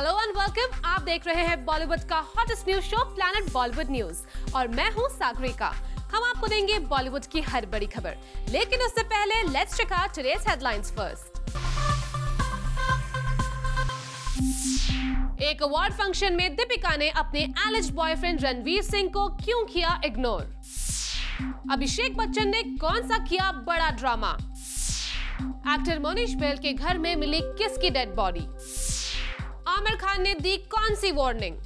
Hello and welcome. आप देख रहे हैं बॉलीवुड का hottest news show planet Bollywood news और मैं हूं सागरिका। हम आपको देंगे बॉलीवुड की हर बड़ी खबर, लेकिन उससे पहले let's check out today's headlines first. एक अवार्ड फंक्शन में दीपिका ने अपने एलिज बॉयफ्रेंड रणवीर सिंह को क्यों किया इग्नोर? अभिषेक बच्चन ने कौन सा किया बड़ा ड्रामा? एक्टर मोनीश बैल के घर में मिली किसकी डेड बॉडी? आमिर खान ने दी कौन सी वार्निंग?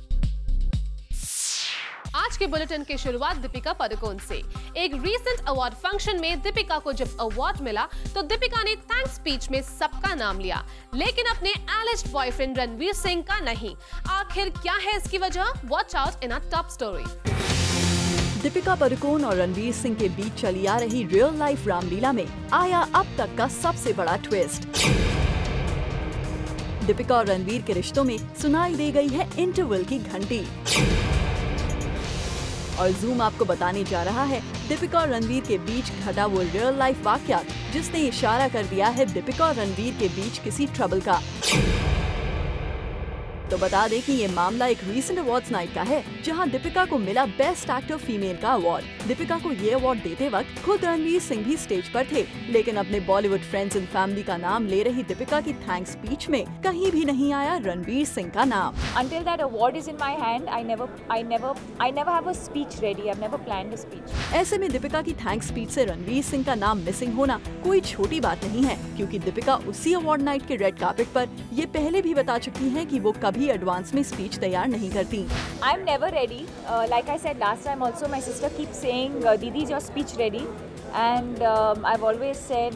आज के बुलेटिन की शुरुआत दीपिका पादुकोण से। एक रीसेंट अवार्ड फंक्शन में दीपिका को जब अवार्ड मिला तो दीपिका ने थैंक्स स्पीच में सबका नाम लिया, लेकिन अपने एलिज्ड बॉयफ्रेंड रणवीर सिंह का नहीं। आखिर क्या है इसकी वजह? Watch out in a top story. Deepika Padukone और रणवीर सिंह के बीच चली आ रही रियल लाइफ रामलीला में आया अब तक का सबसे बड़ा ट्विस्ट। दीपिका और रणवीर के रिश्तों में सुनाई दे गई है इंटरवल की घंटी और जूम आपको बताने जा रहा है दीपिका और रणवीर के बीच घटा वो रियल लाइफ वाकया जिसने इशारा कर दिया है दीपिका और रणवीर के बीच किसी ट्रबल का। तो बता दें कि ये मामला एक रीसेंट अवार्ड्स नाइट का है जहां दीपिका को मिला बेस्ट एक्टर फीमेल का अवार्ड। दीपिका को ये अवार्ड देते वक्त खुद रणवीर सिंह भी स्टेज पर थे, लेकिन अपने बॉलीवुड फ्रेंड्स एंड फैमिली का नाम ले रही दीपिका की थैंक्स स्पीच में कहीं भी नहीं आया रणवीर सिंह का नाम। Until that award is in my hand, I never have a speech ready. I've never planned a speech. ऐसे में दीपिका की थैंक्स स्पीच से रणवीर सिंह का नाम मिसिंग होना कोई छोटी बात नहीं है, क्योंकि दीपिका उसी अवार्ड नाइट के रेड कार्पेट पर ये पहले भी बता चुकी हैं कि वो कभी एडवांस में स्पीच तैयार नहीं करती। I'm never ready. Like I said last time also, my sister keeps saying, Didi, is your speech ready? And I've always said,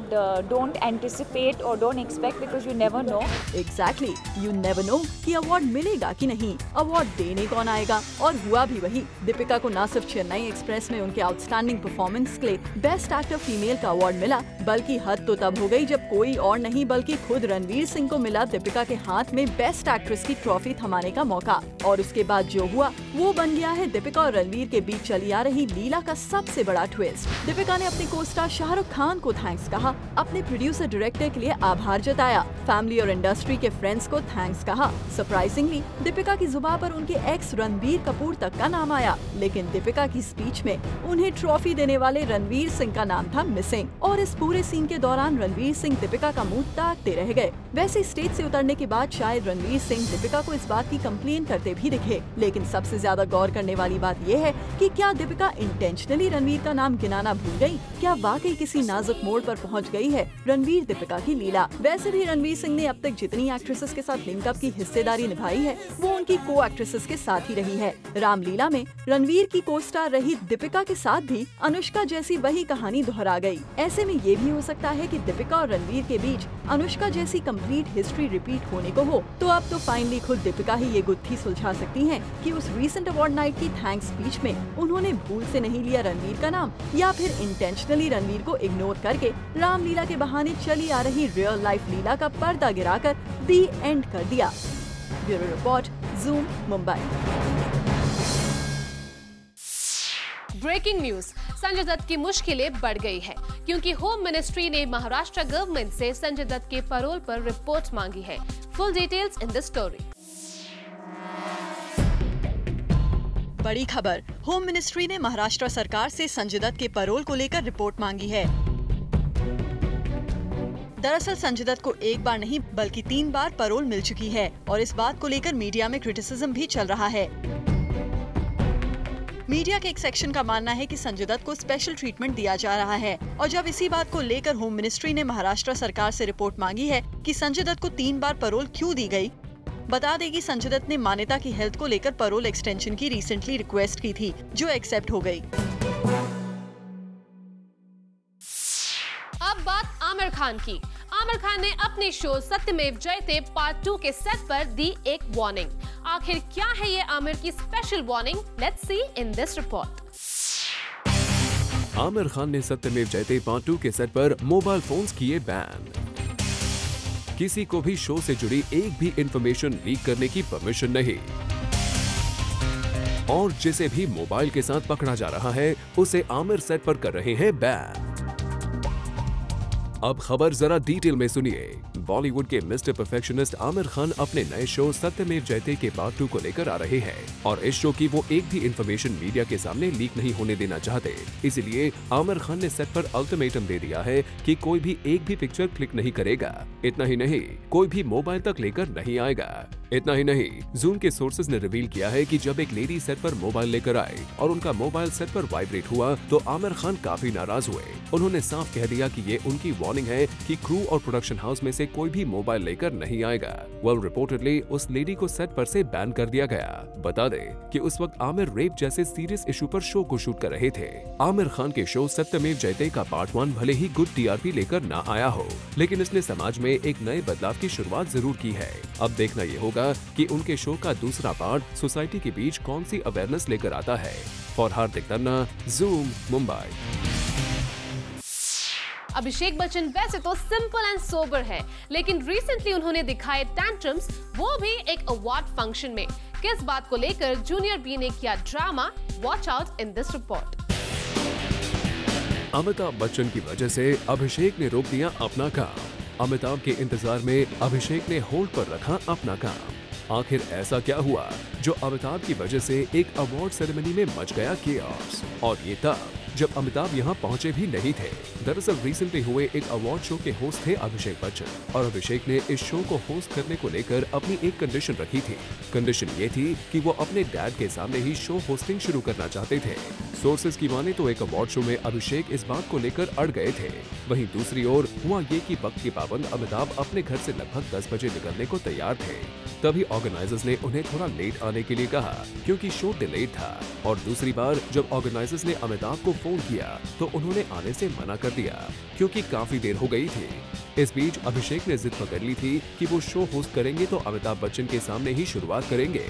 don't anticipate or don't expect because you never know. Exactly, you never know कि award मिलेगा कि नहीं, award देने कौन आएगा। और हुआ भी वही। दीपिका को न सिर्फ चेन्नई एक्सप्रेस में उनके आउटस्टैंडिंग परफॉर्मेंस के लिए बेस्ट एक्टर फीमेल का अवार्ड मिला, बल्कि हद तो तब हो गई जब कोई और नहीं बल्कि खुद रणवीर सिंह को मिला दीपिका के हाथ में बेस्ट एक्ट्रेस की ट्रॉफी थमाने का मौका। और उसके बाद जो हुआ वो बन गया है दीपिका और रणवीर के बीच चली आ रही लीला का सबसे बड़ा ट्विस्ट। दीपिका ने अपने को-स्टार शाहरुख खान को थैंक्स कहा, अपने प्रोड्यूसर डायरेक्टर के लिए आभार जताया, फैमिली और इंडस्ट्री के फ्रेंड्स को थैंक्स कहा। सरप्राइजिंगली दीपिका की जुबान पर उनके एक्स रणबीर कपूर तक का नाम आया, लेकिन दीपिका की स्पीच में उन्हें ट्रॉफी देने वाले रणवीर सिंह का नाम था मिसिंग। और इस पूरे सीन के दौरान रणवीर सिंह दीपिका का मुंह ताकते रह गए। वैसे स्टेज से उतरने के बाद शायद रणवीर सिंह दीपिका को इस बात की कंप्लेन करते भी दिखे, लेकिन सबसे ज्यादा गौर करने वाली बात यह है कि क्या दीपिका इंटेंशनली रणवीर का नाम गिनाना भूल गई? क्या वाकई किसी नाजुक मोड़ पर पहुंच गई है रणवीर दीपिका की लीला? वैसे भी रणवीर सिंह ने अब तक जितनी एक्ट्रेसेस के साथ लिंकअप की हिस्सेदारी निभाई है वो उनकी को एक्ट्रेसेस के साथ ही रही है। रामलीला में रणवीर की को स्टार रही दीपिका के साथ भी अनुष्का जैसी वही कहानी दोहरा गई। ऐसे में ये भी हो सकता है कि दीपिका और रणवीर के बीच अनुष्का जैसी कंप्लीट हिस्ट्री रिपीट होने को हो। तो अब तो फाइनली खुद दीपिका ही ये गुत्थी सुलझा सकती हैं कि उस रीसेंट अवार्ड नाइट की थैंक्स स्पीच में उन्होंने भूल से नहीं लिया रणवीर का नाम, या फिर इंटेंशनली रणवीर को इग्नोर करके रामलीला के बहाने चली आ रही रियल लाइफ लीला का पर्दा गिराकर दी एंड कर दिया। Bureau report, zoom, Mumbai. Breaking news, Sanjay Dutt की मुश्किलें बढ़ गई है क्योंकि होम मिनिस्ट्री ने महाराष्ट्र गवर्नमेंट से संजय दत्त के पैरोल पर रिपोर्ट मांगी है। Full details in the story. बड़ी खबर, होम मिनिस्ट्री ने महाराष्ट्र सरकार से संजय दत्त के पैरोल को लेकर रिपोर्ट मांगी है। दरअसल संजय दत्त को एक बार नहीं बल्कि 3 बार पैरोल मिल चुकी है और इस बात को लेकर मीडिया में क्रिटिसिज्म भी चल रहा है। मीडिया के एक सेक्शन का मानना है कि संजय दत्त को स्पेशल ट्रीटमेंट दिया जा रहा है, और जब इसी बात को लेकर होम मिनिस्ट्री ने महाराष्ट्र सरकार से रिपोर्ट मांगी है कि संजय दत्त को 3 बार पैरोल क्यों दी गई। बता दें कि संजय दत्त ने मान्यता की हेल्थ को लेकर पैरोल एक्सटेंशन की रिसेंटली रिक्वेस्ट की थी, जो एक्सेप्ट हो गई। अब बात आमिर खान की। आमिर खान ने अपने शो सत्यमेव जयते पार्ट 2 के सेट पर दी एक वार्निंग। आखिर क्या है ये आमिर की special warning? Let's see in this report. Aamir Khan ने सत्यमेव जयते पार्ट 2 के सेट पर मोबाइल फोन्स किए बैन। किसी को भी शो से जुड़ी एक भी इंफॉर्मेशन लीक करने की परमिशन नहीं, और जिसे भी मोबाइल के साथ पकड़ा जा रहा है उसे आमिर सेट पर कर रहे हैं बैन। अब खबर जरा डिटेल में सुनिए। बॉलीवुड के मिस्टर परफेक्शनिस्ट आमिर खान अपने नए शो सत्यमेव जयते के पार्ट 2 को लेकर आ रहे हैं और इस शो की वो एक भी इंफॉर्मेशन मीडिया के सामने लीक नहीं होने देना चाहते। इसलिए आमिर खान ने सेट पर अल्टीमेटम दे दिया है कि कोई भी एक भी पिक्चर क्लिक नहीं करेगा। इतना ही नहीं, कोई भी मोबाइल तक लेकर नहीं आएगा। इतना ही नहीं, जूम के सोर्सेज ने रिवील किया है कि जब एक लेडी सेट पर मोबाइल लेकर आई और उनका मोबाइल सेट पर वाइब्रेट हुआ तो आमिर खान काफी नाराज हुए। उन्होंने साफ कह दिया कि ये उनकी वार्निंग है कि क्रू और प्रोडक्शन हाउस में से कोई भी मोबाइल लेकर नहीं आएगा। वेल, रिपोर्टेडली उस लेडी को सेट पर से बैन कर दिया गया। बता दें कि उस वक्त आमिर रेप जैसे सीरियस इशू पर शो को शूट कर रहे थे। आमिर खान के शो सत्यमेव जयते का पार्ट 1 भले ही गुड टीआरपी लेकर ना आया हो, लेकिन इसने समाज में एक नए बदलाव की शुरुआत जरूर की है। अब देखना ये होगा कि उनके शो का दूसरा पार्ट सोसाइटी के बीच कौन सी अवेयरनेस लेकर आता है। For Hardik Tanna, zoom, Mumbai. Abhishek Bachchan वैसे तो सिंपल एंड सोबर है, लेकिन रिसेंटली उन्होंने दिखाए टैंट्रम्स, वो भी एक अवार्ड फंक्शन में। किस बात को लेकर जूनियर बी ने किया drama? Watch out in this report. Amitabh Bachchan की वजह से अभिषेक ने रोक दिया अपना काम। अमिताभ के इंतजार में अभिषेक ने होल्ड पर रखा अपना काम। आखिर ऐसा क्या हुआ जो अमिताभ की वजह से एक अवार्ड सेरेमनी में मच गया केओस? और ये तब जब अमिताभ यहाँ पहुंचे भी नहीं थे। दरअसल रिसेंटली हुए एक अवार्ड शो के होस्ट थे अभिषेक बच्चन और अभिषेक ने इस शो को होस्ट करने को लेकर अपनी एक कंडीशन रखी थी। कंडीशन ये थी कि वो अपने डैड के सामने ही शो होस्टिंग शुरू करना चाहते थे। सोर्सेज की माने तो एक अवार्ड शो में अभिषेक इस बात को लेकर अड़ गए थे। वहीं दूसरी ओर हुआ ये कि वक्त के पाबंद अमिताभ अपने घर से लगभग 10 बजे निकलने को तैयार थे। तभी ऑर्गेनाइजर्स ने उन्हें थोड़ा लेट आने के लिए कहा क्योंकि शो डिलेड था। और दूसरी बार जब ऑर्गेनाइजर्स ने अमिताभ को फोन किया तो उन्होंने आने से मना कर दिया क्योंकि काफी देर हो गई थी। इस बीच अभिषेक ने जिद पकड़ ली थी कि वो शो होस्ट करेंगे तो अमिताभ बच्चन के सामने ही शुरुआत करेंगे।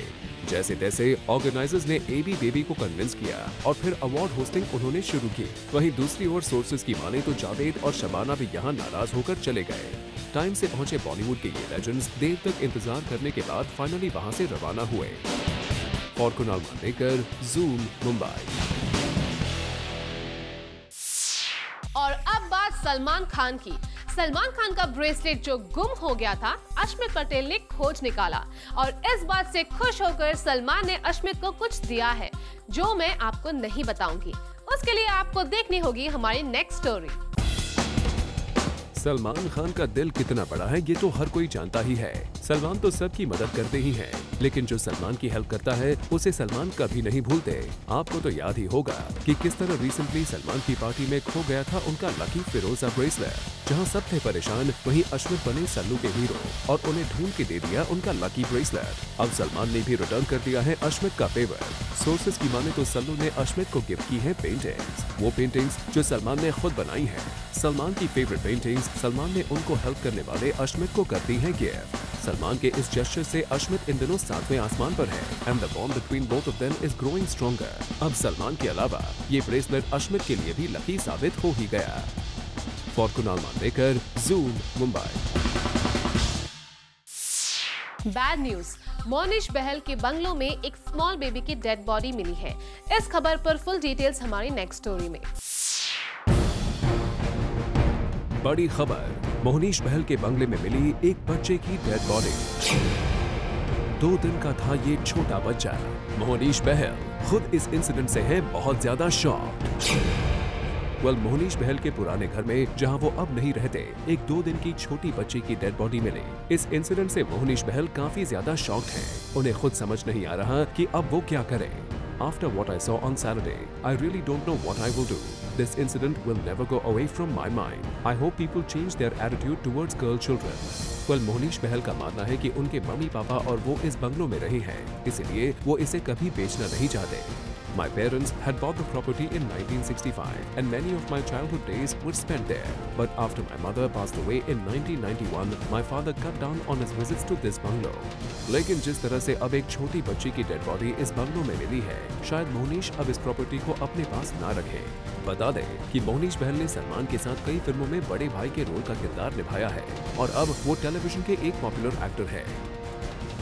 जैसे तैसे ऑर्गेनाइजर्स ने एबी बेबी को कन्विंस किया और फिर अवार्ड होस्टिंग उन्होंने शुरू की। वहीं दूसरी ओर सोर्सेज की माने तो जावेद और शबाना भी यहाँ नाराज होकर चले गए। टाइम से पहुंचे बॉलीवुड के ये लेजेंड्स देर तक इंतजार करने के बाद फाइनली वहां से रवाना हुए। और कुणाल मांडेकर, जूम, मुंबई। और अब बात सलमान खान की। सलमान खान का ब्रेसलेट जो गुम हो गया था, अश्मित पटेल ने खोज निकाला और इस बात से खुश होकर सलमान ने अश्मित को कुछ दिया है जो मैं आपको नहीं बताऊंगी। उसके लिए आपको देखनी होगी हमारी नेक्स्ट स्टोरी। सलमान खान का दिल कितना बड़ा है ये तो हर कोई जानता ही है। सलमान तो सबकी मदद करते ही हैं, लेकिन जो सलमान की हेल्प करता है उसे सलमान कभी नहीं भूलते। आपको तो याद ही होगा कि किस तरह रिसेंटली सलमान की पार्टी में खो गया था उनका लकी फिरोजा ब्रेसलेट। जहां सब थे परेशान, वहीं अश्मित बने सल्लू के हीरो और उन्हें ढूंढ के दे दिया उनका लकी ब्रेसलेट। अब सलमान ने भी रिटर्न कर दिया है अश्मित का फेवर। सोर्सेज की माने तो सल्लू ने अश्मित को गिफ्ट की है पेंटिंग्स, वो पेंटिंग्स जो सलमान ने खुद बनाई है। सलमान की फेवरेट पेंटिंग्स सलमान ने उनको हेल्प करने वाले अश्मित को कर दी है गिफ्ट। सलमान के इस जेस्चर से अश्मित इन दिनों 7वें आसमान पर है and the bond between both of them is growing stronger. अब सलमान के अलावा ये ब्रेसलेट अश्मित के लिए भी लकी साबित हो ही गया। For Kunal Mandekar, Zoom, Mumbai. Bad news, Monish Bahl के बंगलों में एक स्मॉल बेबी की डेड बॉडी मिली है। इस खबर पर फुल डिटेल्स हमारी नेक्स्ट स्टोरी में। बड़ी खबर, मोहनीश बहल के बंगले में मिली एक बच्चे की डेड बॉडी। 2 दिन का था ये छोटा बच्चा। मोहनीश बहल खुद इस इंसिडेंट से है बहुत ज्यादा शॉक्ड। मोहनीश बहल के पुराने घर में जहां वो अब नहीं रहते, एक 2 दिन की छोटी बच्ची की डेड बॉडी मिली। इस इंसिडेंट से मोहनीश बहल काफी ज्यादा शॉक्ड हैं। उन्हें खुद समझ नहीं आ रहा कि अब वो क्या करें। After what I saw on Saturday, I really don't know what I will do. This incident will never go away from my mind. I hope people change their attitude towards girl children. Mohnish बहल का मानना है कि उनके mummy papa और वो इस बंगलों में रहे हैं, इसलिए वो इसे कभी बेचना नहीं चाहते। My parents had bought the property in 1965 and many of my childhood days were spent there. But after my mother passed away in 1991, my father cut down on his visits to this bungalow. लेकिन जिस तरह से अब एक छोटी बच्ची की dead body इस बंगलों में मिली है, शायद मोहनीश अब इस प्रॉपर्टी को अपने पास ना रखे। बता दें कि मोहनीश बहल ने सलमान के साथ कई फिल्मों में बड़े भाई के रोल का किरदार निभाया है और अब वो टेलीविजन के एक पॉपुलर एक्टर है।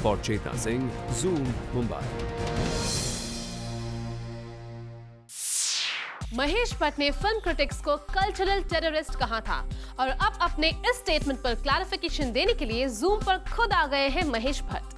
For Chetna Singh, zoom, Mumbai. महेश भट्ट ने फिल्म क्रिटिक्स को कल्चरल टेररिस्ट कहा था और अब अपने इस स्टेटमेंट पर क्लैरिफिकेशन देने के लिए जूम पर खुद आ गए हैं महेश भट्ट।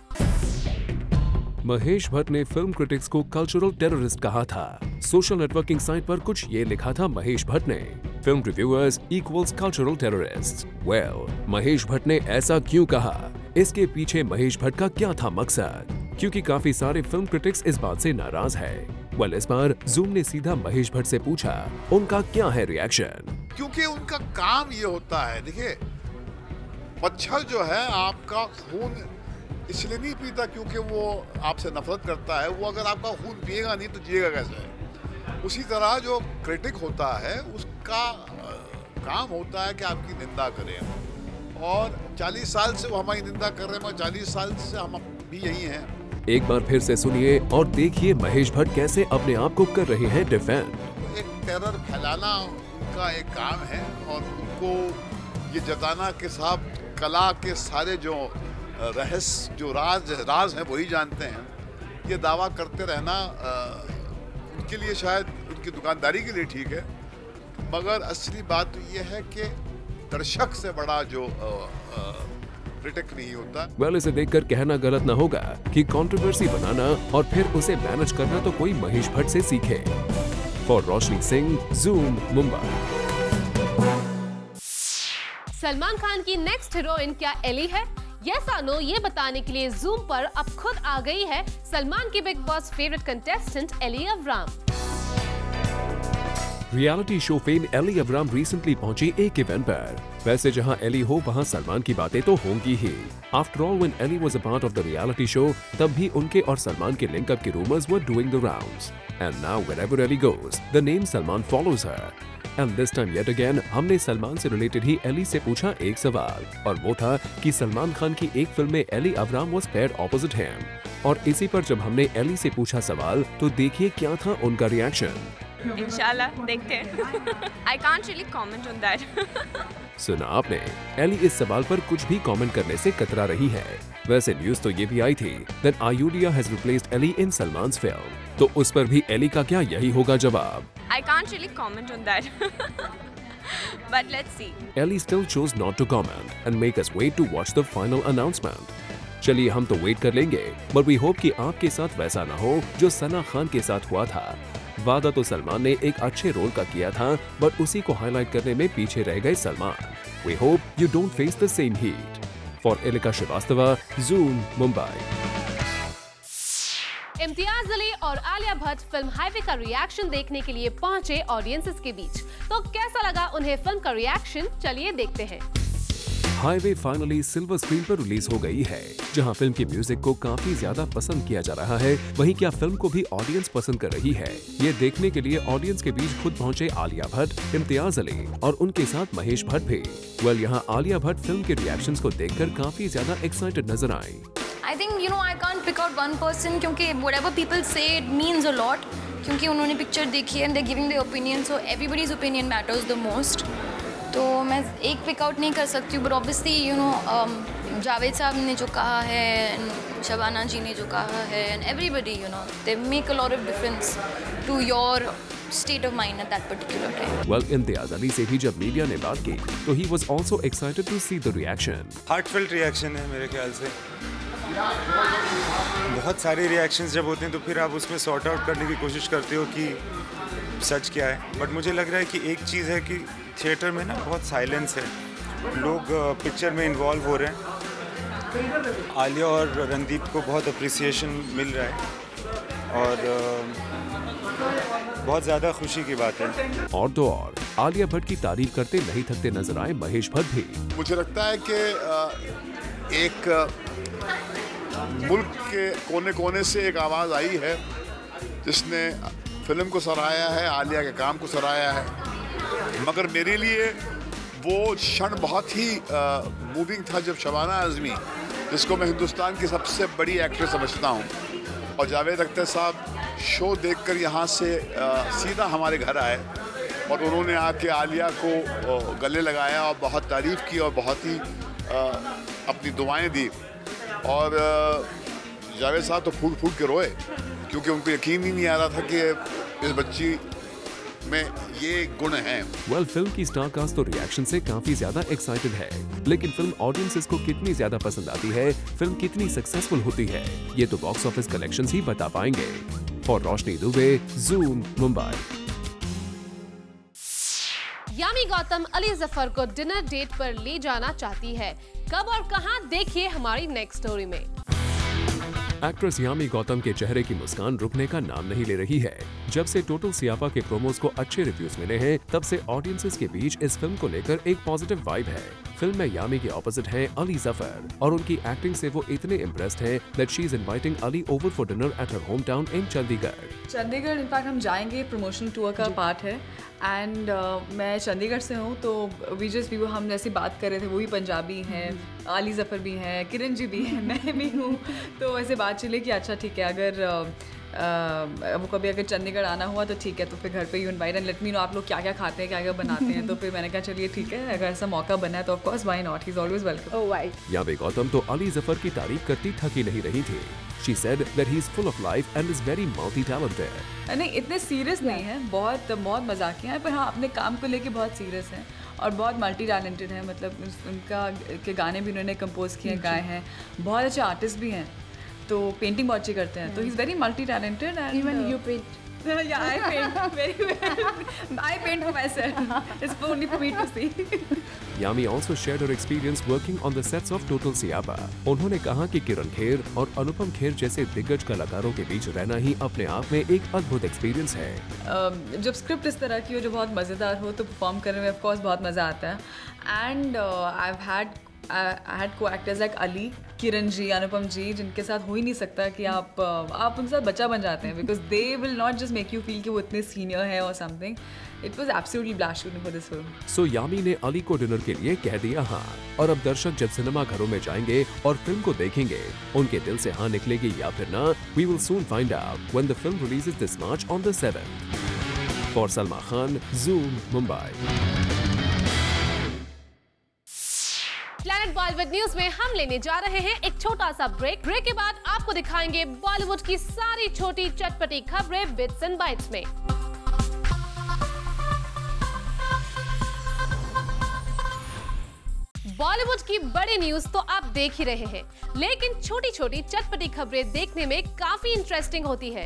महेश भट्ट ने फिल्म क्रिटिक्स को कल्चरल टेररिस्ट कहा था। सोशल नेटवर्किंग साइट पर कुछ ये लिखा था महेश भट्ट ने, film reviewers equals cultural terrorist. Well, Mahesh Bhatt ने ऐसा क्यों कहा? इसके पीछे महेश भट्ट का क्या था मकसद? क्योंकि काफी सारे फिल्म क्रिटिक्स इस बात से नाराज है। वेल, इस बार जूम ने सीधा महेश भट्ट से पूछा उनका क्या है रिएक्शन। क्योंकि उनका काम ये होता है, देखिए मच्छर जो है आपका खून इसलिए नहीं पीता क्योंकि वो आपसे नफरत करता है, वो अगर आपका खून पिएगा नहीं तो जिएगा कैसे। उसी तरह जो क्रिटिक होता है उसका काम होता है कि आपकी निंदा करें, और 40 साल से वो हमारी निंदा कर रहे हैं, 40 साल से हम भी यही हैं। एक बार फिर से सुनिए और देखिए महेश भट्ट कैसे अपने आप को कर रहे हैं डिफेंड। एक टेरर फैलाना उनका एक काम है और उनको ये जताना कि साहब कला के सारे जो रहस्य जो राज हैं वही जानते हैं, ये दावा करते रहना उनके लिए शायद उनकी दुकानदारी के लिए ठीक है, मगर असली बात तो ये है कि दर्शक से बड़ा जो क्रिटिक नहीं होता। वेल, इसे देखकर कहना गलत ना होगा कि कंट्रोवर्सी बनाना और फिर उसे मैनेज करना तो कोई महेश भट्ट से सीखे। For Roshni Singh, zoom, Mumbai. Salman Khan की नेक्स्ट हीरोइन क्या एली है? यस और नो ये बताने के लिए जूम पर अब खुद आ गई है सलमान की big boss favourite contestant Elli Avram. Reality show fame Elli Avram recently पहुंची एक इवेंट पर। वैसे जहां एली हो वहां सलमान की बातें तो होंगी ही। After all, when Elli was a part of the reality show, तब भी उनके और सलमान के लिंकअप के rumours were doing the rounds. And now wherever Elli goes, the name Salman follows her. And this time yet again हमने सलमान से related ही Eli से पूछा एक सवाल, और वो था कि सलमान खान की एक फिल्म में Elli Avram was paired opposite him. और इसी पर जब हमने एली से पूछा सवाल तो देखिए क्या था उनका रिएक्शन। इंशाल्लाह देखते हैं। I can't really comment on that. सुना आपने, एली इस सवाल पर कुछ भी कमेंट करने से कतरा रही है। वैसे न्यूज तो ये भी आई थी that Ayudia has replaced Ellie in Salman's film, तो उस पर भी एली का क्या यही होगा जवाब। I can't really comment on that. But let's see. Ellie still chose not to comment and make us wait to watch the final announcement. चलिए हम तो वेट कर लेंगे, but we hope कि आपके साथ वैसा ना हो जो सना खान के साथ हुआ था। वादा तो सलमान ने एक अच्छे रोल का किया था, बट उसी को हाईलाइट करने में पीछे रह गए Salman. We hope you don't face the same heat. For Elika Shrivastava, Zoom, Mumbai. Imtiaz Ali और आलिया भट्ट फिल्म हाईवे का रिएक्शन देखने के लिए पहुंचे ऑडियंसेस के बीच। तो कैसा लगा उन्हें फिल्म का रिएक्शन, चलिए देखते हैं। हाईवे फाइनली सिल्वर स्क्रीन पर रिलीज हो गई है। जहां फिल्म के म्यूजिक को काफी ज्यादा पसंद किया जा रहा है, वहीं क्या फिल्म को भी ऑडियंस पसंद कर रही है, ये देखने के लिए ऑडियंस के बीच खुद पहुंचे आलिया भट्ट, इम्तियाज अली और उनके साथ महेश भट्ट भी। वेल, यहाँ आलिया भट्ट फिल्म के रिएक्शंस को देखकर काफी ज्यादा एक्साइटेड नजर आई। I think I can't pick out one person क्योंकि whatever people say it means a lot, क्योंकि उन्होंने पिक्चर देखी है and they're giving their opinion, so everybody's opinion matters the most. तो मैं एक पिक आउट नहीं कर सकती हूँ, बट ऑब्वियसली जावेद साहब ने जो कहा है, शबाना जी ने जो कहा है, and everybody they make a lot of difference to your state of mind at that particular time. Well, Imtiaz Ali से भी जब मीडिया ने बात की तो he was also excited to see the reaction. Heartfelt reaction है मेरे ख्याल से। बहुत सारे रिएक्शंस जब होते हैं तो फिर आप उसमें सॉर्ट आउट करने की कोशिश करते हो कि सच क्या है, बट मुझे लग रहा है कि एक चीज़ है कि थिएटर में ना बहुत साइलेंस है, लोग पिक्चर में इन्वॉल्व हो रहे हैं। आलिया और रणदीप को बहुत अप्रिसिएशन मिल रहा है और बहुत ज़्यादा खुशी की बात है। और तो और आलिया भट्ट की तारीफ करते नहीं थकते नजर आए महेश भट्ट भी। मुझे लगता है कि एक मुल्क के कोने कोने से एक आवाज़ आई है जिसने फिल्म को सराहाया है, आलिया के काम को सराहाया है, मगर मेरे लिए वो क्षण बहुत ही मूविंग था जब शबाना आज़मी, जिसको मैं हिंदुस्तान की सबसे बड़ी एक्ट्रेस समझता हूँ, और जावेद अख्तर साहब शो देखकर यहाँ से सीधा हमारे घर आए और उन्होंने आके आलिया को गले लगाया और बहुत तारीफ़ की और बहुत ही अपनी दुआएं दी। और जावेद साहब तो फूट फूट के रोए क्योंकि उनको यकीन ही नहीं आ रहा था कि इस बच्ची में ये गुण हैं। वेल, फिल्म की स्टार कास्ट तो रिएक्शन से काफी ज्यादा एक्साइटेड है, लेकिन फिल्म ऑडियंसेस को कितनी ज्यादा पसंद आती है, फिल्म कितनी सक्सेसफुल होती है, ये तो बॉक्स ऑफिस कलेक्शंस ही बता पाएंगे। और रोशनी दुबे, ज़ूम, मुंबई। यामी गौतम अली जफर को डिनर डेट पर ले जाना चाहती है। कब और कहां, देखिए हमारी नेक्स्ट स्टोरी में। एक्ट्रेस यामी गौतम के चेहरे की मुस्कान रुकने का नाम नहीं ले रही है। जब से टोटल सियापा के प्रोमोज को अच्छे रिव्यूज मिले हैं, तब से ऑडियंसेस के बीच इस फिल्म को लेकर एक पॉजिटिव वाइब है। फिल्म में यामी के ऑपोजिट हैं अली जफर और उनकी एक्टिंग से वो इतने इम्प्रेस्ड हैं that she is inviting Ali over for dinner at her home town in Chandigarh. Chandigarh in fact हम जाएंगे, प्रमोशनल टूर का पार्ट है। एंड मैं चंडीगढ़ से हूँ, तो हम जैसी बात कर रहे थे, वो भी पंजाबी हैं, अली जफर भी हैं, किरण जी भी हैं, मैं भी हूँ। तो ऐसे बात चले कि अच्छा ठीक है, अगर वो कभी अगर चंडीगढ़ आना हुआ तो ठीक है, तो फिर घर पे you invite and let me know आप लोग क्या क्या खाते हैं, क्या क्या बनाते हैं। तो फिर मैंने कहा चलिए ठीक है, अगर ऐसा मौका बना है तो of course why not, he is always welcome. Oh, why? Yami Gautam तो अली जफर की तारीफ करती थकी नहीं रही थी। She said that he is full of life and is very multi-talented. नहीं, इतने सीरियस नहीं है, बहुत मजाकिया है, पर हाँ अपने काम को लेके बहुत सीरियस हैं और बहुत मल्टी टैलेंटेड है। मतलब उनका के गाने भी उन्होंने कंपोज किए, गाए हैं, बहुत अच्छे आर्टिस्ट भी हैं, तो पेंटिंग बहुत अच्छी करते हैं। तो he is very multi talented and Even you paint. Yeah, I paint very well. I paint for myself. It's only for me to see. Yami also shared her experience working on the sets of Total Siapa. उन्होंने कहा कि किरण खेर और अनुपम खेर जैसे दिग्गज कलाकारों के बीच रहना ही अपने आप में एक अद्भुत एक्सपीरियंस है। जब स्क्रिप्ट इस तरह की हो जो बहुत मज़ेदार हो, तो परफॉर्म करने में ऑफ कोर्स बहुत मज़ा आता है। And I had co-actors like Ali, Kiran ji, Anupam ji, जिनके साथ हो ही नहीं सकता कि आप उनके साथ बच्चा बन जाते हैं, because they will not just make you feel कि वो इतने सीनियर है और something. It was absolutely blast shooting for this film. So Yami ने अली को डिनर के लिए कह दिया हाँ, और अब दर्शक जब सिनेमा घरों में जाएंगे और फिल्म को देखेंगे, उनके दिल से हाँ निकलेगी या फिर ना, we will soon find out when the film releases this March on the 7th। For Salma Khan, zoom, Mumbai. Planet Bollywood news में हम लेने जा रहे हैं एक छोटा सा ब्रेक। ब्रेक के बाद आपको दिखाएंगे बॉलीवुड की सारी छोटी चटपटी खबरें बिट्स एंड बाइट्स में। बॉलीवुड की बड़ी न्यूज तो आप देख ही रहे हैं, लेकिन छोटी छोटी चटपटी खबरें देखने में काफी इंटरेस्टिंग होती है।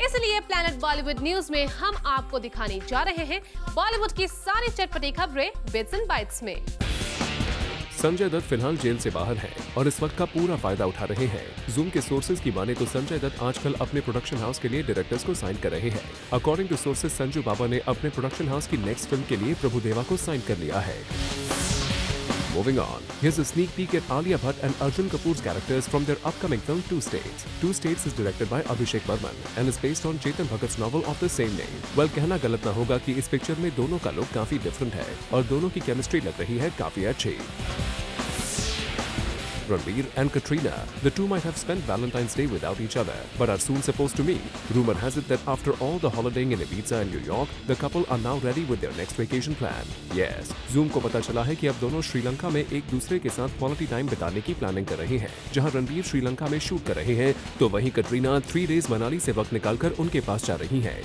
इसलिए प्लैनेट बॉलीवुड न्यूज में हम आपको दिखाने जा रहे हैं बॉलीवुड की सारी चटपटी खबरें बिट्स एंड बाइट्स में। संजय दत्त फिलहाल जेल से बाहर हैं और इस वक्त का पूरा फायदा उठा रहे हैं। जूम के सोर्सेज की माने तो संजय दत्त आजकल अपने प्रोडक्शन हाउस के लिए डायरेक्टर्स को साइन कर रहे हैं। अकॉर्डिंग टू सोर्सेज, संजू बाबा ने अपने प्रोडक्शन हाउस की नेक्स्ट फिल्म के लिए प्रभुदेवा को साइन कर लिया है। Moving on, here's a sneak peek at Alia Bhatt and Arjun Kapoor's characters from their upcoming film 2 States. 2 States is directed by Abhishek Barman and is based on Chetan Bhagat's novel of the same name. Well, कहना गलत ना होगा कि इस picture में दोनों का look काफी डिफरेंट है और दोनों की केमिस्ट्री लग रही है काफी अच्छी। Ranbir and Katrina, the two might have spent Valentine's Day without each other, but are soon supposed to meet. Rumor has it that after all the holidaying in Ibiza and New York, the couple are now ready with their next vacation plan. Yes, Zoom को पता चला है कि अब दोनों श्रीलंका में एक दूसरे के साथ क्वालिटी टाइम बिताने की प्लानिंग कर रहे हैं। जहां रणबीर श्रीलंका में शूट कर रहे हैं, तो वहीं कटरीना 3 डेज मनाली से वक्त निकालकर उनके पास जा रही हैं।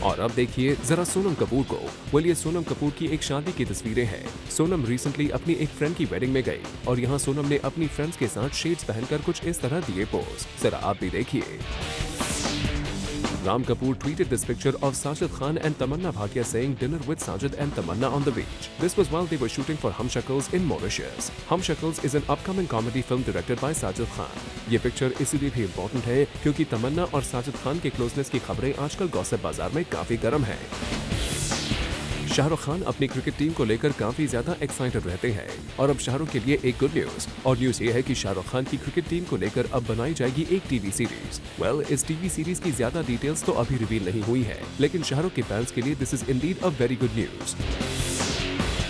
और अब देखिए जरा सोनम कपूर को। वेल, ये सोनम कपूर की एक शादी की तस्वीरें हैं। सोनम रिसेंटली अपनी एक फ्रेंड की वेडिंग में गई और यहाँ सोनम ने अपनी फ्रेंड्स के साथ शेड्स पहनकर कुछ इस तरह दिए पोज। जरा आप भी देखिए। Ram Kapoor tweeted this picture of Sajid Khan and Tamanna Bhatia saying dinner with Sajid and Tamanna on the beach. This was while they were shooting for Hum Shakals in Mauritius. Hum Shakals is an upcoming comedy film directed by Sajid Khan. ये picture इसलिए भी important है क्योंकि तमन्ना और साजिद खान के closeness की खबरें आजकल गॉसिप बाजार में काफी गर्म हैं। शाहरुख खान अपनी क्रिकेट टीम को लेकर काफी ज्यादा एक्साइटेड रहते हैं और अब शाहरुख के लिए एक गुड न्यूज, और न्यूज ये है कि शाहरुख खान की क्रिकेट टीम को लेकर अब बनाई जाएगी एक टीवी सीरीज। वेल, इस टीवी सीरीज की ज्यादा डिटेल्स तो अभी रिवील नहीं हुई है, लेकिन शाहरुख के फैंस के लिए this is indeed a very good news.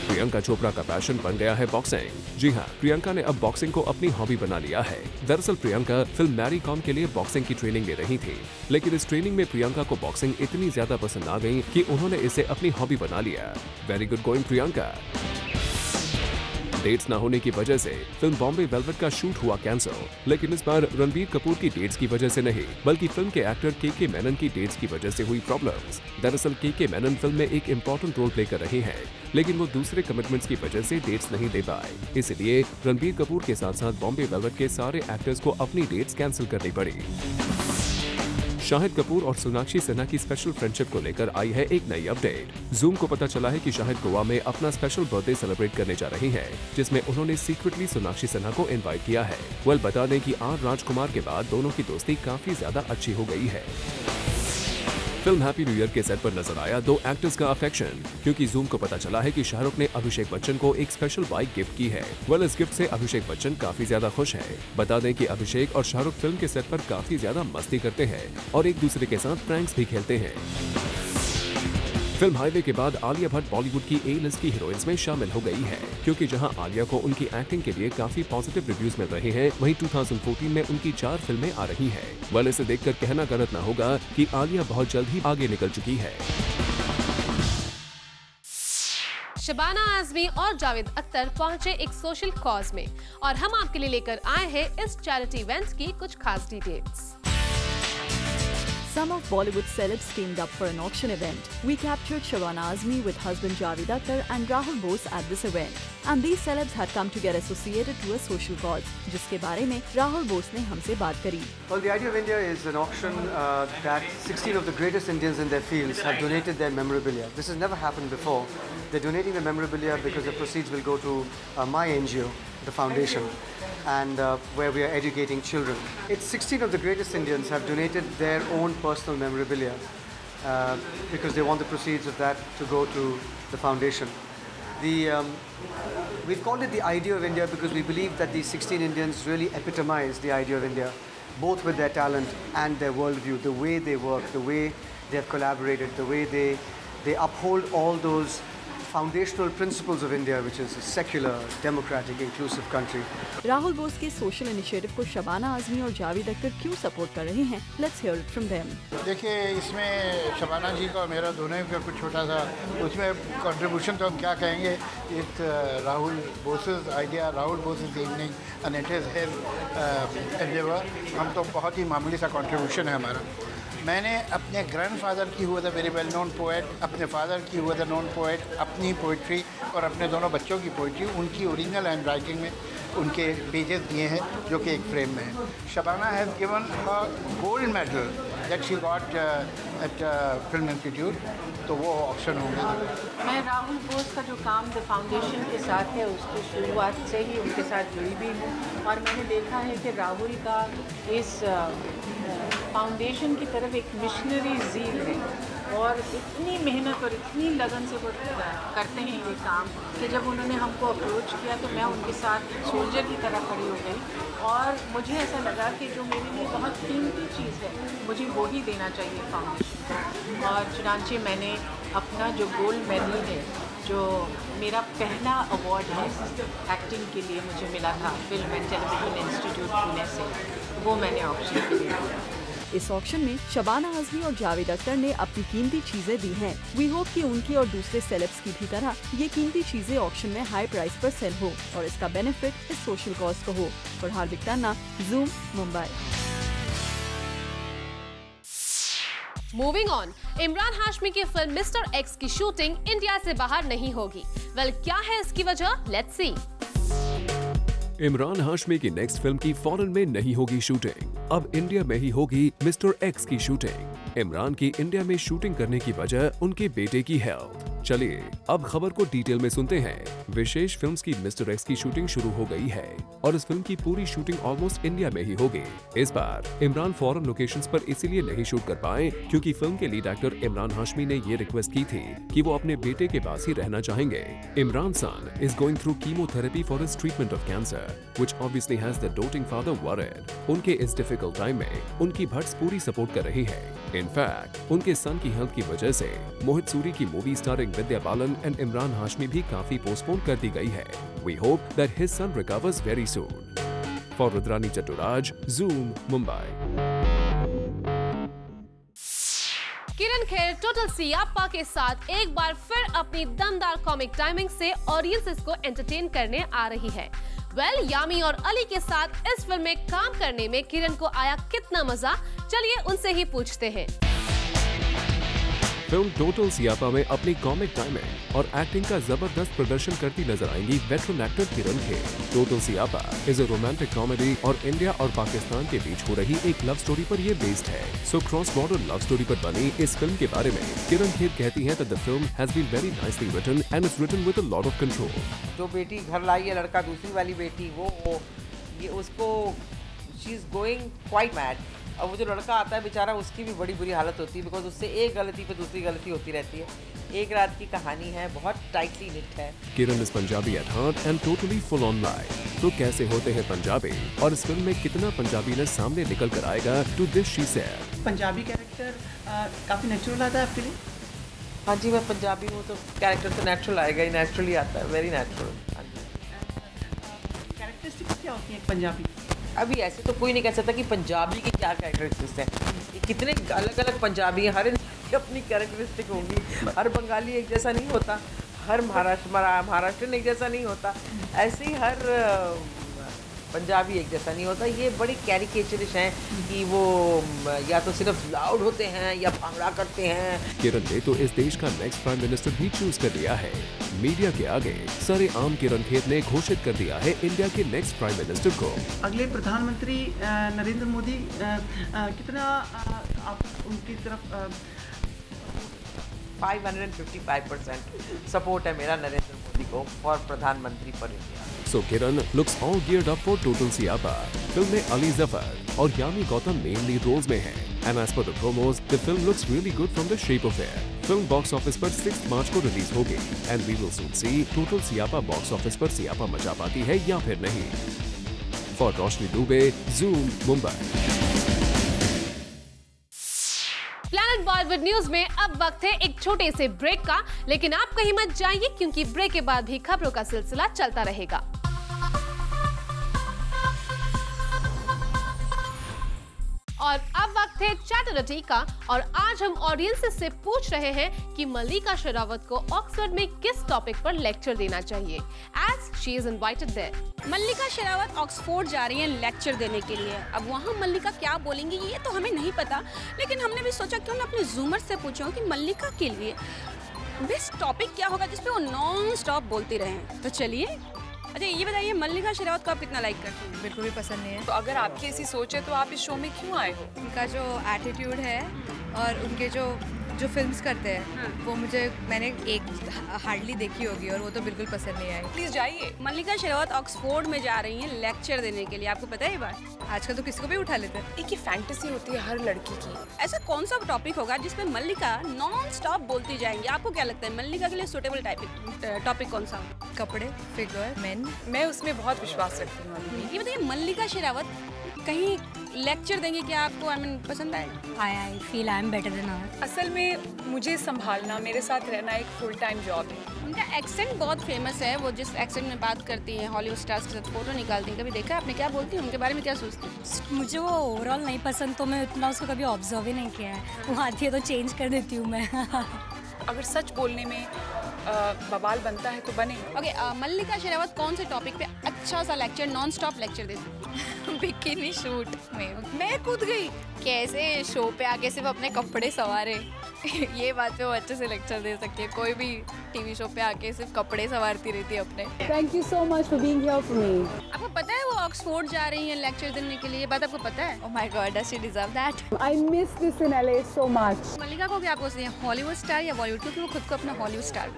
Priyanka Chopra का पैशन बन गया है बॉक्सिंग। जी हाँ, प्रियंका ने अब बॉक्सिंग को अपनी हॉबी बना लिया है। दरअसल प्रियंका फिल्म मैरी कॉम के लिए बॉक्सिंग की ट्रेनिंग ले रही थी, लेकिन इस ट्रेनिंग में प्रियंका को बॉक्सिंग इतनी ज्यादा पसंद आ गई कि उन्होंने इसे अपनी हॉबी बना लिया। Very good going Priyanka. Dates न होने की वजह से फिल्म बॉम्बे वेलवेट का शूट हुआ कैंसिल, लेकिन इस बार रणबीर कपूर की डेट्स की वजह से नहीं, बल्कि फिल्म के एक्टर के मेनन की डेट्स की वजह से हुई प्रॉब्लम्स। दरअसल के मेनन फिल्म में एक इम्पोर्टेंट रोल प्ले कर रहे हैं, लेकिन वो दूसरे कमिटमेंट्स की वजह से डेट्स नहीं दे पाए। इसलिए रणबीर कपूर के साथ साथ बॉम्बे वेलवेट के सारे एक्टर्स को अपनी डेट्स कैंसिल करनी पड़ी। शाहिद कपूर और सोनाक्षी सिन्हा की स्पेशल फ्रेंडशिप को लेकर आई है एक नई अपडेट। जूम को पता चला है कि शाहिद गोवा में अपना स्पेशल बर्थडे सेलिब्रेट करने जा रहे हैं, जिसमें उन्होंने सीक्रेटली सोनाक्षी सिन्हा को इनवाइट किया है। बता दें कि आर राजकुमार के बाद दोनों की दोस्ती काफी ज्यादा अच्छी हो गई है। फिल्म हैप्पी न्यू ईयर के सेट पर नजर आया दो एक्टर्स का अफेक्शन, क्योंकि जूम को पता चला है कि शाहरुख ने अभिषेक बच्चन को एक स्पेशल बाइक गिफ्ट की है। इस गिफ्ट से अभिषेक बच्चन काफी ज्यादा खुश है। बता दें कि अभिषेक और शाहरुख फिल्म के सेट पर काफी ज्यादा मस्ती करते हैं और एक दूसरे के साथ प्रैंक्स भी खेलते हैं। फिल्म हाईवे के बाद आलिया भट्ट बॉलीवुड की ए लिस्ट की हीरोइंस में शामिल हो गई है, क्योंकि जहां आलिया को उनकी एक्टिंग के लिए काफी पॉजिटिव रिव्यूज मिल रहे हैं, वहीं 2014 में उनकी 4 फिल्में आ रही हैं। इसे देखकर कहना गलत न होगा कि आलिया बहुत जल्द ही आगे निकल चुकी है। शबाना आजमी और जावेद अख्तर पहुंचे एक सोशल कॉज में, और हम आपके लिए लेकर आए हैं इस चैरिटी इवेंट की कुछ खास details. Some of Bollywood celebs teamed up for an auction event. We captured Shabana Azmi with husband Javed Akhtar and Rahul Bose at this event. And these celebs had come to get associated to a social cause, जिसके बारे में राहुल बोस ने हमसे बात करी। Well, the Idea of India is an auction that 16 of the greatest Indians in their fields have donated their memorabilia. This has never happened before. They're donating the memorabilia because the proceeds will go to my NGO, the foundation, and where we are educating children. It's 16 of the greatest Indians have donated their own personal memorabilia because they want the proceeds of that to go to the foundation. We've called it the Idea of India because we believe that these 16 Indians really epitomize the idea of India, both with their talent and their worldview, the way they work, the way they have collaborated, the way they uphold all those foundational principles of India, which is a secular, democratic, inclusive country. Rahul Bose के social initiative को शबाना आजमी और जावेद अख्तर क्यों support कर रहे हैं? Let's hear it from them. देखिए, इसमें शबाना जी का और मेरा दोनों का कुछ छोटा सा उसमें कंट्रीब्यूशन तो हम क्या कहेंगे, it's Rahul bosses idea, Rahul bosses evening and it is his Endeavour. हम तो बहुत ही मामूली सा कंट्रीब्यूशन है हमारा। मैंने अपने ग्रैंडफादर की हुआ था वेरी वेल नोन पोएट, अपने फादर की हुआ था नोन पोएट, अपनी पोइट्री और अपने दोनों बच्चों की पोइट्री उनकी ओरिजिनल हैंड राइटिंग में उनके पेजेस दिए हैं, जो कि एक फ्रेम में है। Shabana has given a gold medal that she got at film institute, तो वो ऑप्शन होंगे। मैं राहुल बोस का जो काम द फाउंडेशन के साथ है उसकी शुरुआत से ही उनके साथ जुड़ी भी हूँ, और मैंने देखा है कि राहुल का इस फाउंडेशन की तरफ एक मिशनरी ज़ील है, और इतनी मेहनत और इतनी लगन से वो करते हैं ये काम कि जब उन्होंने हमको अप्रोच किया तो मैं उनके साथ सोल्जर की तरह खड़ी हो गई, और मुझे ऐसा लगा कि जो मेरे लिए बहुत कीमती चीज़ है मुझे वो ही देना चाहिए फाउंडेशन को। और चुनांचे मैंने अपना जो गोल्ड मेडल है, जो मेरा पहला अवार्ड है एक्टिंग के लिए मुझे मिला था film and television institute Pune से, वो मैंने ऑप्शन के लिए दिया। इस ऑक्शन में शबाना आजमी और जावेद अख्तर ने अपनी कीमती चीजें दी हैं। वी होप कि उनकी और दूसरे सेलेब्स की भी तरह ये कीमती चीजें ऑक्शन में हाई प्राइस पर सेल हो और इसका बेनिफिट इस सोशल कॉज को हो। और हार्दिक तन्ना, zoom, Mumbai. Moving on, Imran Hashmi की फिल्म मिस्टर एक्स की शूटिंग इंडिया से बाहर नहीं होगी। क्या है इसकी वजह? Let's see. इमरान हाशमी की नेक्स्ट फिल्म की फॉरेन में नहीं होगी शूटिंग, अब इंडिया में ही होगी मिस्टर एक्स की शूटिंग। इमरान की इंडिया में शूटिंग करने की वजह उनके बेटे की हेल्थ। चलिए अब खबर को डिटेल में सुनते हैं। विशेष फिल्म्स की मिस्टर एक्स की शूटिंग शुरू हो गई है और इस फिल्म की पूरी शूटिंग ऑलमोस्ट इंडिया में ही होगी। इस बार इमरान फॉरेन लोकेशंस पर इसीलिए नहीं शूट कर पाए क्योंकि फिल्म के लीड एक्टर इमरान हाशमी ने ये रिक्वेस्ट की थी कि वो अपने बेटे के पास ही रहना चाहेंगे। Imran son is going through chemotherapy for his treatment of cancer, which obviously has the doting father worried. उनके इस डिफिकल्ट टाइम में उनकी भट्स पूरी सपोर्ट कर रही है। इनफैक्ट उनके सन की हेल्थ की वजह से मोहित सूरी की movie starring Vidya Balan and Imran Hashmi भी काफी पोस्टपोन कर दी गई है। We hope that his son recovers very soon. For Rudrani Chaturaj, Zoom, Mumbai. Kiran Kher total सियाप्पा के साथ एक बार फिर अपनी दमदार कॉमिक टाइमिंग से ऑडियंसेस को एंटरटेन करने आ रही है। यामी और अली के साथ इस फिल्म में काम करने में किरण को आया कितना मजा, चलिए उनसे ही पूछते हैं। फिल्म टोटल सियापा में अपनी कॉमिक टाइमिंग और एक्टिंग का जबरदस्त प्रदर्शन करती नजर आएंगी veteran actor Kiran Kher. Total सियापा is a romantic comedy और इंडिया और पाकिस्तान के बीच हो रही एक लव स्टोरी पर ये बेस्ड है। So cross border love story पर बनी इस फिल्म के बारे में किरण खेर कहती हैं that the film has been very nicely written and is written with a lot of control. जो बेटी घर लाई है लड़का, दूसरी वाली बेटी वो ये उसको she is going quite mad. और वो जो लड़का आता है बेचारा, उसकी भी बड़ी बुरी हालत होती है बिकॉज उससे एक गलती पे दूसरी गलती होती रहती है। एक रात की कहानी है, बहुत टाइटली निट है। Kiran is Punjabi at heart and totally full on life. तो कैसे होते हैं पंजाबी और इस फिल्म में कितना पंजाबी ने सामने निकल कर आएगा, to this she said. Punjabi character काफ़ी नेचुरल आता है आपके लिए? हाँ जी, मैं पंजाबी हूँ तो कैरेक्टर तो नेचुरल आएगा ही, नेचुरली आता है, वेरी नेचुरल। कैरेक्टरिस्टिक्स क्या होती है पंजाबी? अभी ऐसे तो कोई नहीं कह सकता कि पंजाबी की क्या कैरेक्टरिस्टिक्स हैं। कितने अलग अलग पंजाबी हैं, हर इंसान की अपनी कैरेक्टरिस्टिक होंगी। हर बंगाली एक जैसा नहीं होता, हर महाराष्ट्र एक जैसा नहीं होता, ऐसे ही हर पंजाबी एक जैसा नहीं होता। ये बड़ी कैरिकेचरिश हैं कि वो या तो सिर्फ लाउड होते हैं या भांगड़ा करते हैं। किरण ने तो इस देश का नेक्स्ट प्राइम मिनिस्टर भी चूज कर लिया है। मीडिया के आगे सरेआम किरण खेर ने घोषित कर दिया है इंडिया के नेक्स्ट प्राइम मिनिस्टर को। अगले प्रधानमंत्री नरेंद्र मोदी कितना आप उनकी तरफ 555% सपोर्ट है मेरा नरेंद्र मोदी को फॉर प्रधानमंत्री for India. So Kiran looks all geared up for Total Siapa. Film में अली जफर और Yami Gautam main lead roles में हैं। And as per the promos, the film looks really good from the shape of it. Film box office पर 6 मार्च को release होगी and we will soon see Total Siapa box office पर सियापा मचा पाती है या फिर नहीं। For Roshni Dubey, Zoom, Mumbai. Planet Bollywood news में अब वक्त है एक छोटे से ब्रेक का, लेकिन आप कहीं मत जाइए क्योंकि ब्रेक के बाद भी खबरों का सिलसिला चलता रहेगा। और अब वक्त है चैटरिटी का और आज हम ऑडियंस से पूछ रहे हैं कि मल्लिका शेरावत को ऑक्सफोर्ड में किस टॉपिक पर लेक्चर देना चाहिए, as she is invited there. Mallika Sherawat Oxford जा रही हैं लेक्चर देने के लिए। अब वहाँ मल्लिका क्या बोलेंगी ये तो हमें नहीं पता, लेकिन हमने भी सोचा क्यों ना अपने जूमर से पूछूं कि मल्लिका के लिए बेस्ट टॉपिक क्या होगा जिसपे वो नॉन स्टॉप बोलती रहें। तो चलिए, अच्छा ये बताइए मल्लिका शेरावत को आप कितना लाइक करती हैं? बिल्कुल भी पसंद नहीं है। तो अगर आपकी ऐसी सोच है तो आप इस शो में क्यों आए हो? उनका जो एटीट्यूड है और उनके जो फिल्म्स करते हैं वो मैंने एक हार्डली देखी होगी और वो तो बिल्कुल पसंद नहीं आई। प्लीज जाइए। मल्लिका शेरावत ऑक्सफोर्ड में जा रही हैं लेक्चर देने के लिए, आपको पता है ये बात? आजकल तो किसी को भी उठा लेते हैं। एक ही फैंटेसी होती है हर लड़की की। ऐसा कौन सा टॉपिक होगा जिसमें मल्लिका नॉन स्टॉप बोलती जाएंगी? आपको क्या लगता है मल्लिका के लिए सूटेबल टॉपिक कौन सा होगा? कपड़े, फिगर, मेन। मैं उसमें बहुत विश्वास रखती हूँ। ये बताइए मल्लिका शेरावत कहीं लेक्चर देंगे क्या आपको? आई मीन पसंद आएगा? I feel I am better than her. असल में मुझे संभालना, मेरे साथ रहना एक फुल टाइम जॉब है। उनका एक्सेंट बहुत फेमस है, वो जिस एक्सेंट में बात करती हैं हॉलीवुड स्टार्स के साथ फोटो निकालती हैं। कभी देखा है आपने? क्या बोलती हैं उनके बारे में, क्या सोचती हैं? मुझे वो ओवरऑल नहीं पसंद तो मैं उतना उसको कभी ऑब्जर्व ही नहीं किया है। वो आती है तो चेंज कर देती हूँ मैं। अगर सच बोलने में बवाल बनता है तो बने। ओके, मल्लिका शेरावत कौन से टॉपिक पे अच्छा सा लेक्चर, नॉन स्टॉप लेक्चर दे सकती है? बिकिनी शूट में मैं कूद गई। कैसे शो पे आके सिर्फ अपने कपड़े संवारे ये बात पे वो अच्छे से लेक्चर दे सकती है। कोई भी टीवी शो पे आके सिर्फ कपड़े संवारती रहती है अपने। Thank you so much for being here for me. आपको पता है वो ऑक्सफोर्ड जा रही हैं लेक्चर देने के लिए? ये बात आपको पता है? Oh my God, does she deserve that? I miss this in LA so much. Mallika को क्या आपको चाहिए, हॉलीवुड स्टार या बॉलीवुड? क्योंकि वो खुद को अपना Hollywood star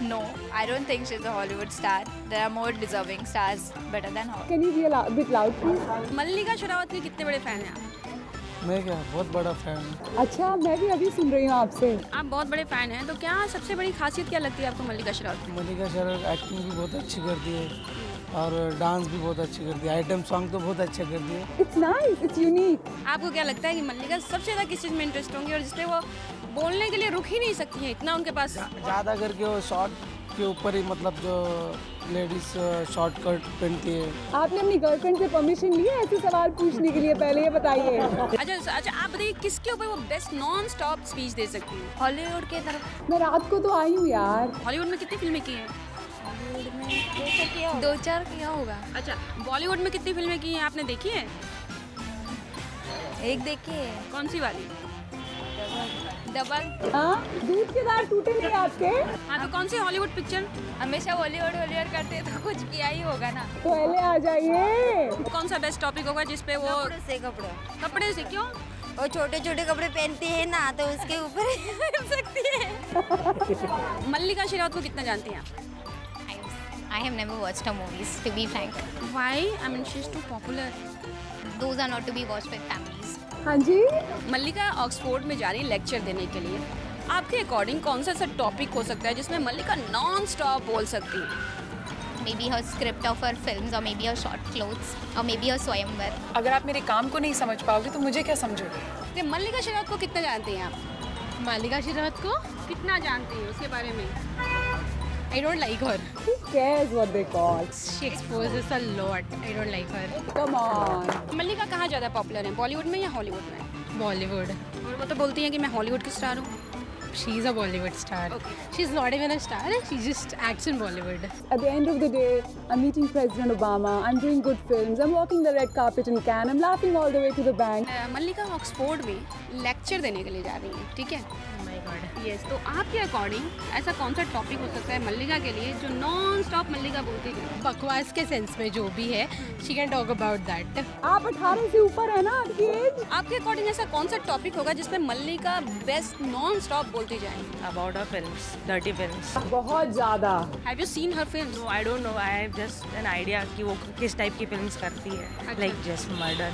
No, I don't think she's a Hollywood star. There are more deserving stars better than her. Can you be a bit loud, please? मल्लिका शेरावत के कितने बड़े फैन हैं आप? मैं क्या बहुत बड़ा फैन हूँ। अच्छा, मैं भी अभी सुन रही हूँ आपसे। आप बहुत बड़े फैन हैं, तो क्या सबसे बड़ी खासियत क्या लगती है आपको मल्लिका शेरावत? मल्लिका शेरावत एक्टिंग भी बहुत अच्छी करती है और डांस भी बहुत अच्छी करती है। आइटम सॉन्ग तो बहुत अच्छे करती है। It's nice, it's unique. आपको क्या लगता है कि मल्लिका सबसे ज़्यादा किस चीज़ में इंटरेस्ट होंगी और जिससे वो बोलने के लिए रुक ही नहीं सकती हैं, इतना उनके पास? ज़्यादा करके वो के ऊपर ही मतलब जो लेडीज शॉर्ट कट पहनती है। आपने अपनी गर्लफ्रेंड से परमिशन ली है ऐसे सवाल पूछने के लिए? पहले ये बताइए। अच्छा आप बताइए किसके ऊपर वो बेस्ट नॉन स्टॉप स्पीच दे सकती है? हॉलीवुड के तरफ। मैं रात को तो आई हूँ यार। हॉलीवुड में कितनी फिल्में की हैं? हॉलीवुड में 2-4 किया होगा। अच्छा, बॉलीवुड में कितनी फिल्में की हैं आपने देखी है? एक देखी है। कौन सी वाली? डबल। हाँ, दूध के दार टूटे नहीं आपके? हाँ, तो कौन सी हॉलीवुड पिक्चर? हमेशा हॉलीवुड करते हैं तो कुछ किया ही होगा ना। पहले आ जाइए। कौन सा बेस्ट टॉपिक होगा जिसपे वो कपड़े से क्यों? वो छोटे छोटे कपड़े पहनती है ना तो उसके ऊपर सकती है। मल्लिका शेरावत को कितना जानती हैं आप? I have never watched her movies, to be frank. Why? I mean, she's too popular. Those are not to be watched with families. हाँ जी। मल्लिका ऑक्सफोर्ड में जा रही है लेक्चर देने के लिए। आपके अकॉर्डिंग कौन सा ऐसा टॉपिक हो सकता है जिसमें मल्लिका नॉन स्टॉप बोल सकती है? Maybe her script of her films, or maybe her short clothes, or maybe her स्वयंवर। अगर आप मेरे काम को नहीं समझ पाओगे तो मुझे क्या समझोगे? तो मल्लिका शेरावत को कितना जानते हैं आप? मल्लिका शेरावत को कितना जानते हैं उसके बारे में? I don't like her. Who cares what they call? She exposes a lot. I don't like her. Come on. मल्लिका कहाँ ज़्यादा पॉपुलर है, बॉलीवुड में या हॉलीवुड में? Bollywood. और वो तो बोलती हैं कि मैं हॉलीवुड की स्टार हूँ। She's a Bollywood star. Okay. She's not even a star. She just acts in Bollywood. At the end of the day, I'm meeting President Obama. I'm doing good films. I'm walking the red carpet in Cannes. I'm laughing all the way to the bank. Mallika Oxford में lecture देने के लिए जा रही है, ठीक है? Yes, तो आपके अकॉर्डिंग ऐसा कौन सा टॉपिक हो सकता है मल्लिका के लिए जो नॉन स्टॉप मल्लिका बोलती है? बकवास के सेंस में जो भी है, she can talk about that. आप 18 से ऊपर है ना आपकी एज? आपके अकॉर्डिंग ऐसा कौन सा टॉपिक होगा जिसमें मल्लिका बेस्ट नॉन स्टॉप बोलती जाए? About her films, dirty films. बहुत ज़्यादा। Have you seen her films? No, I don't know. I have just an idea कि वो किस टाइप की फिल्म्स करती है. Like just murder.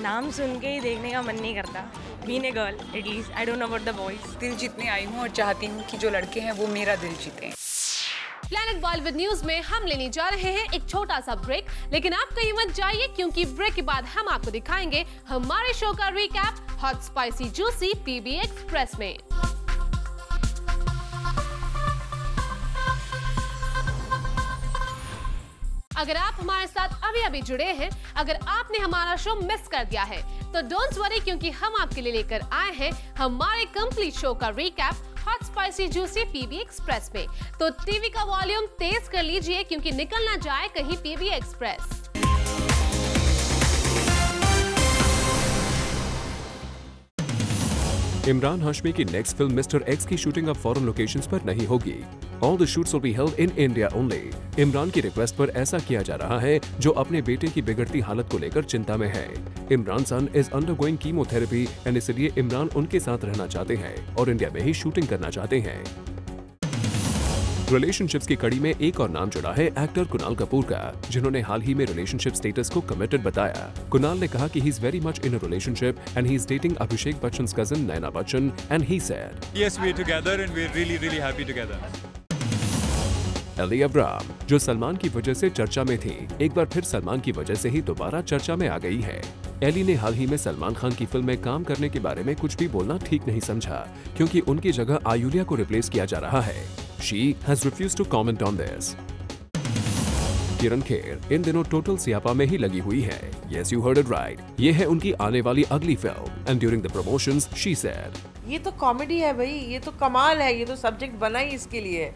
नाम सुन के ही देखने का मन नहीं करता. Being a girl, at least I don't know about the boys. दिल जीतने आई हूँ और चाहती हूँ कि जो लड़के हैं वो मेरा दिल जीतें। प्लैनेट बॉलीवुड न्यूज में हम लेने जा रहे हैं एक छोटा सा ब्रेक, लेकिन आप कहीं मत जाइए क्योंकि ब्रेक के बाद हम आपको दिखाएंगे हमारे शो का recap hot spicy juicy PB express में। अगर आप हमारे साथ अभी जुड़े हैं, अगर आपने हमारा शो मिस कर दिया है तो डोंट वरी क्योंकि हम आपके लिए लेकर आए हैं हमारे कंप्लीट शो का recap hot spicy juicy PB express में। तो टीवी का वॉल्यूम तेज कर लीजिए क्योंकि निकल ना जाए कहीं पीबी एक्सप्रेस। इमरान हाशमी की नेक्स्ट फिल्म मिस्टर एक्स की शूटिंग अब फॉरेन लोकेशंस पर नहीं होगी। All the shoots will be held in India only. Imran की रिक्वेस्ट पर ऐसा किया जा रहा है जो अपने बेटे की बिगड़ती हालत को लेकर चिंता में है। Imran son is undergoing chemotherapy and इसलिए इमरान उनके साथ रहना चाहते हैं और इंडिया में ही शूटिंग करना चाहते हैं। रिलेशनशिप्स की कड़ी में एक और नाम जुड़ा है एक्टर कुणाल कपूर का, जिन्होंने हाल ही में रिलेशनशिप स्टेटस को कमिटेड बताया। कुणाल ने कहा कि he is very much in a relationship and he is dating Abhishek Bachchan's cousin Naina Bachchan and he said yes we are together and we are really happy together. Elli AvrRam, जो सलमान की वजह से चर्चा में थी, एक बार फिर सलमान की वजह से ही दोबारा चर्चा में आ गई है। एली ने हाल ही में सलमान खान की फिल्म में काम करने के बारे में कुछ भी बोलना ठीक नहीं समझा, क्योंकि उनकी जगह आयुलिया को रिप्लेस किया जा रहा है। She has refused to comment on this. किरण खेर इन दिनों टोटल सियापा में ही लगी हुई है। Yes, you heard it right. ये है उनकी आने वाली अगली film. And during the promotions, she said, ये तो कॉमेडी है भाई, ये तो कमाल है, ये तो सब्जेक्ट बना ही इसके लिए।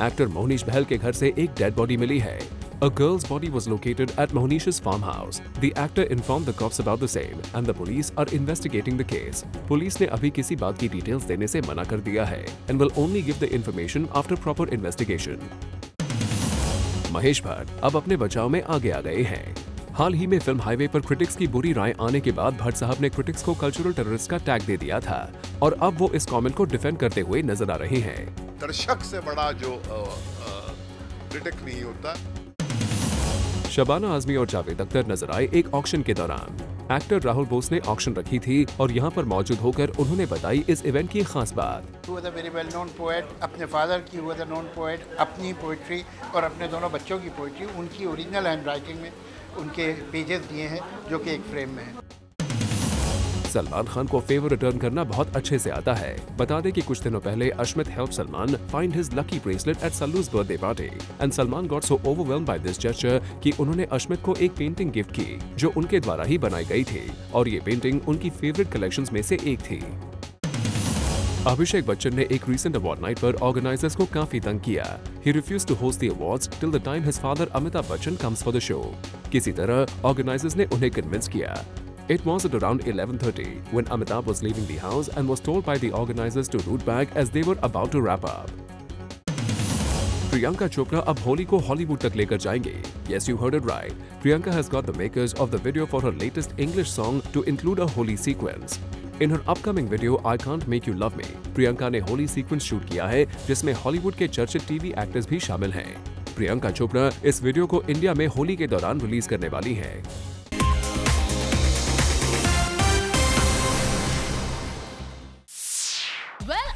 एक्टर मोहनीश बहल के घर से एक डेड बॉडी मिली है। A girl's body was located at Mohnish's farmhouse. The actor informed the cops about the same, and the police are investigating the case. Police ने अभी किसी बात की डिटेल्स देने से मना कर दिया है, and will only give the information after proper investigation. Mahesh Bhatt अब अपने बचाव में आगे आ गए हैं। हाल ही में फिल्म हाईवे पर क्रिटिक्स की बुरी राय आने के बाद भट्ट साहब ने क्रिटिक्स को कल्चरल टेररिस्ट का टैग दे दिया था, और अब वो इस कमेंट को डिफेंड करते हुए नजर आ रहे हैं। दर्शक से बड़ा जो क्रिटिक नहीं होता। शबाना आजमी और जावेद अख्तर नजर आए एक ऑक्शन के दौरान। एक्टर राहुल बोस ने ऑक्शन रखी थी और यहाँ पर मौजूद होकर उन्होंने बताई इस इवेंट की खास बात। He was a very well known poet. अपने फादर की was a known poet, अपनी पोइट्री और अपने दोनों बच्चों की पोइट्री उनकी ओरिजिनल हैंड राइटिंग में उनके पेजेस दिए हैं जो कि एक फ्रेम में है। सलमान खान को फेवर रिटर्न करना बहुत अच्छे से आता है। बता दें कि कुछ दिनों पहले Ashmit help Salman find his lucky bracelet at Sallu's birthday party and Salman got so overwhelmed by this gesture कि उन्होंने अश्मित को एक पेंटिंग गिफ्ट की जो उनके द्वारा ही बनाई गई थी और ये पेंटिंग उनकी फेवरेट कलेक्शंस में से एक थी। अभिषेक बच्चन ने एक रीसेंट अवार्ड नाइट पर ऑर्गेनाइजर्स को काफी तंग किया। He refused to host the awards till the time his father Amitabh Bachchan comes for the show. किसी तरह ऑर्गेनाइजर्स ने उन्हें कन्विंस किया। It was at around 11:30 when Amitabh was leaving the house and was told by the organizers to root back as they were about to wrap up. Priyanka Chopra अब होली को Hollywood तक लेकर जाएंगे। Yes, you heard it right. Priyanka has got the makers of the video for her latest English song to include a holy sequence. In her upcoming video I Can't Make You Love Me, Priyanka ने Holi sequence shoot किया है जिसमें Hollywood के चर्चित TV actors भी शामिल हैं। प्रियंका चोपड़ा इस वीडियो को इंडिया में होली के दौरान रिलीज करने वाली हैं।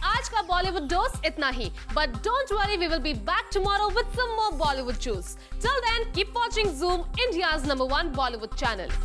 आज का बॉलीवुड डोज इतना ही, but don't worry, we will be back tomorrow with some more Bollywood juice. Till then, keep watching Zoom, India's #1 Bollywood channel.